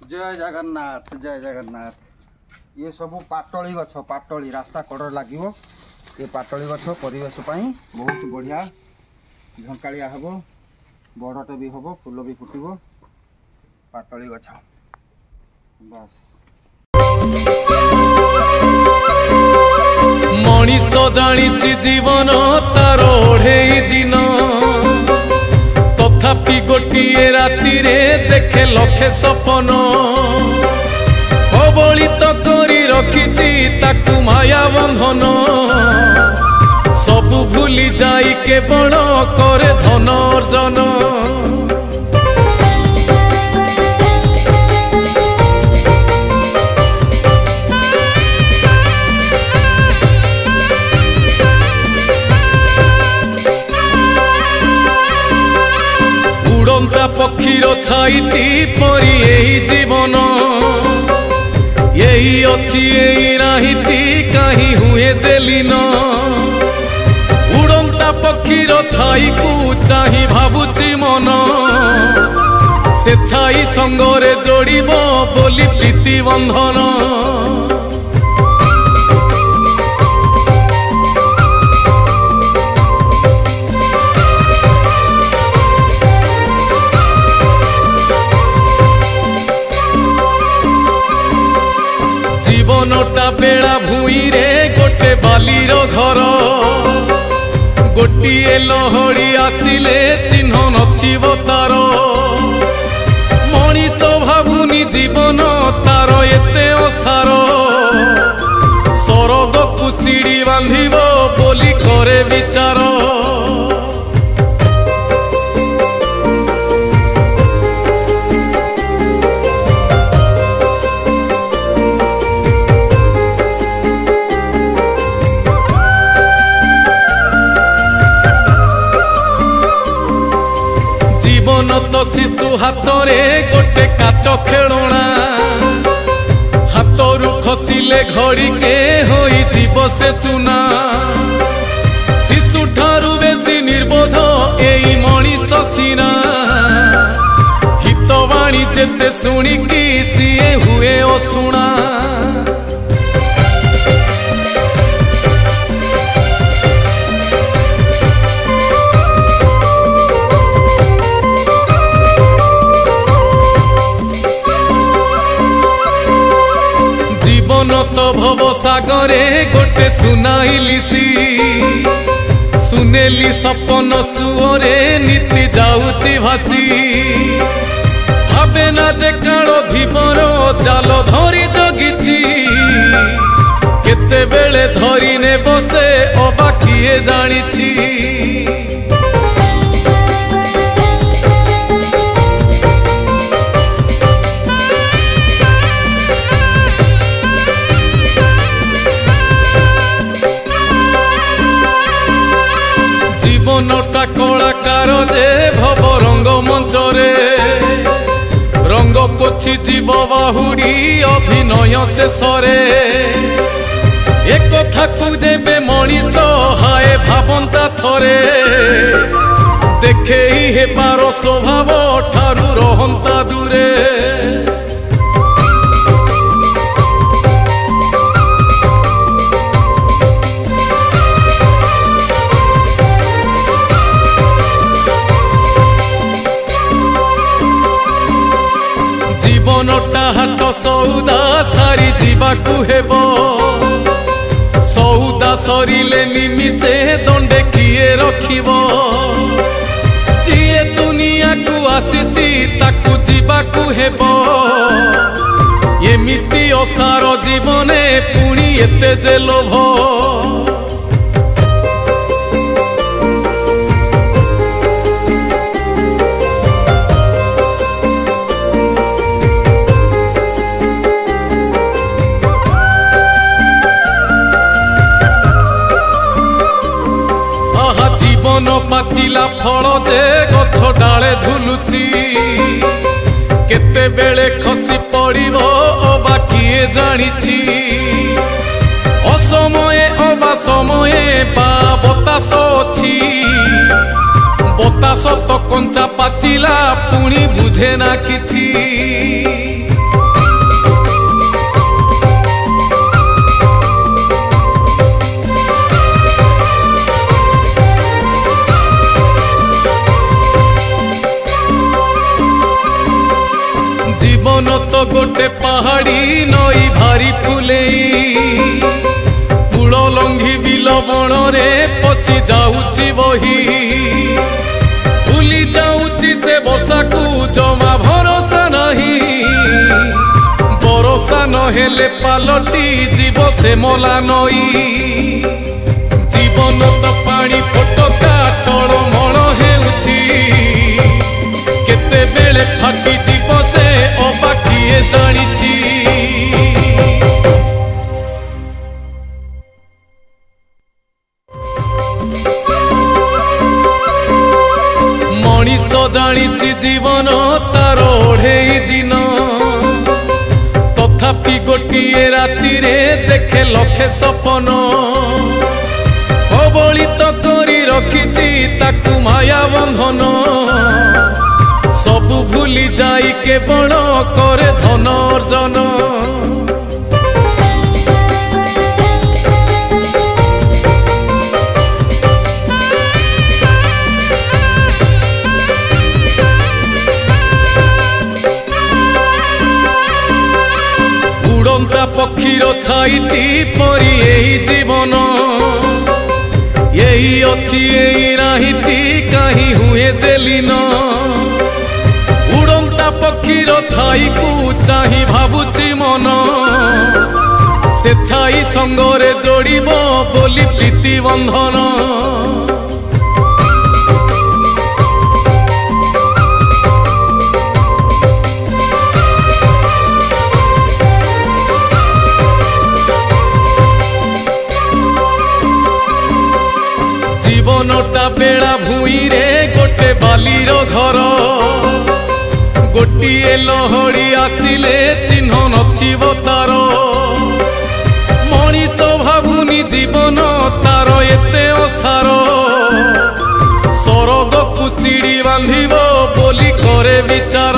जय जगन्नाथ जय जगन्नाथ। ये सब पाटली गछ पाटली रास्ता कड़ लगे ये पाटली गछ परिवेश बहुत बढ़िया झंकालिया हम बड़टे भी हम फूल भी फुटब पाटली गछ बस। मनीष जानी जीवन तार ओढ़े दिन तथापि गोटे राति देखे लखे सपन कबलित करी रखिछि ताकू माया बंधन सबु भूली जाई केवल करे धन अर्जन। पक्षीर छाईटी परी यही जीवन यही अच्छी यही नाहीटी कहीं हुए जेलीन उड़ंता पक्षीर छाई को चाही भावुची मन से छाई संगरे जोड़िब बोली प्रीति बंधन। जीवनटा बेड़ा भूई रे गोटे बालीर घर गोटे लहड़ी आसिले चिन्ह नथिब तार मनीष भावुनी जीवन तार एते असार सरग को सीढ़ी बांधिब बोली करे विचार। तो शिशु हाथ में गोटे काच खेलना हाथरू खसिले घड़ी के होई जीव से चुना शिशु ठारू बेसी निर्बोध एई मनीष सीना हितवाणी जेते शुणिकी सीए हुए अशुणा। तो भव सागरे गोटे सुनाइलिसी सुनेली सपन सुअरे नीति जाऊची भासी भावे ना जे काल धीवर जाल धरी जगिची केते बेले धरी ने बसे अबा किए जानिछि। जीवनटा कलाकार जे भव रंग मंचरे रंग पोछि जीव बाहुड़ी अभिनय शेषरे एक कथा को जेबे मनीष हाय भावंता थरे देखे हे पार स्वभाव ठारू रहंता दूरे। जीवनटा हाट सौदा सारी जीवाकू हेब सौदा सरिले निमिषे दंडे किए रखिब जिए दुनिया को आसीची ताकू जीवाकू हेब एमिति असार जीवने पुणी एते जे लोभ। जीवन पाचिला फल जे गछ डाले झुलुची केते बेले खसी पड़िबो अबा किए जानिछि असमये अबा समये बा बतास अछि बतास तो कंचा पाचिला पुणी बुझे ना किछि। जीवन तो गोटे पहाड़ी नई भारी फुलेई कूल लंघी बिल बण रे पशि जाऊची बही भूली जाऊची से वर्षा को जमा भरोसा नहीं भरोसा नहेले पालटी जीव से मला नई जीवन तो पानी फटका टळमळ हेउची केते बेले फाटी जीव से अबा किए जानिची मनीष जानिची जीवन तार ओढ़ेई दिन तथापि गोटिए राति रे देखे लखे सपन कबलित करी रखिची ताकू माया बंधन सबु भूली जाई केवल करे धन अर्जन उड़ंता पक्षीर छाईटी परी एही जीवन यही अच्छी यही राहीटी कहीं हुए जेलीन उड़ंता पक्षीर छाई को चाही भावुची मन से छाई संगरे जोड़िब बोली प्रीति बंधन जीवनटा बेड़ा भूई रे गोटे बालीर घर गोटिए लहड़ी आसिले चिन्ह नथिब तार मनीष भावुनी जीवन तार एते असार सरग को सीढ़ी बांधिब बोली करे विचार